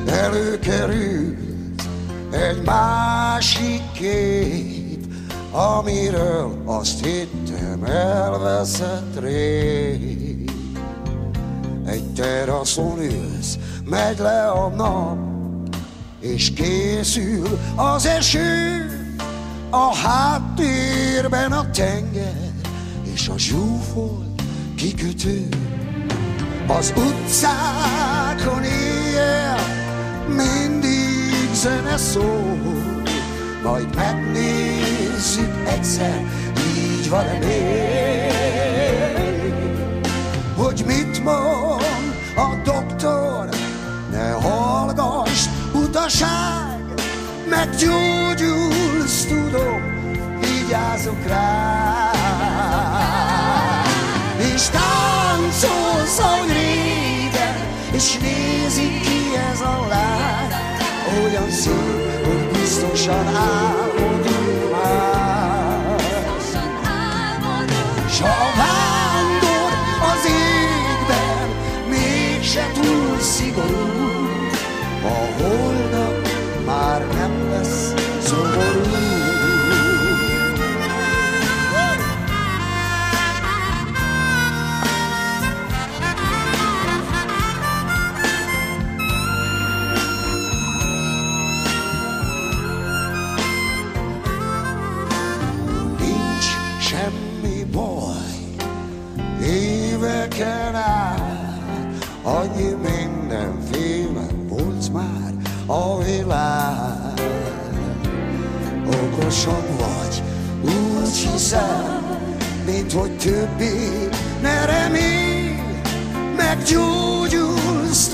előkerült egy másik kép, amiről azt hittem elveszett rég. Egy teraszon ülsz, megy le a nap, és készül az eső, a háttérben a tenger, és a zsúfolt kikötő. Az utcákon éjjel mindig zene szól, majd megnézzük egyszer, így van-e még, hogy mit mond a doktor. Ne hallgass, utaság, meggyógyulsz, tudom, vigyázok rá. És táncolsz, ahogy régen, és nézik ki ez a lány, olyan szép, hogy biztosan álmodunk már. S a vándor az égben mégse túl szigorú, a holnap már nem lesz szomorú. Semmi baj, éveken át, annyi mindenféle volt már a világ. Okosabb vagy, úgy hiszem, mint hogy többé ne remélj, meggyógyulsz,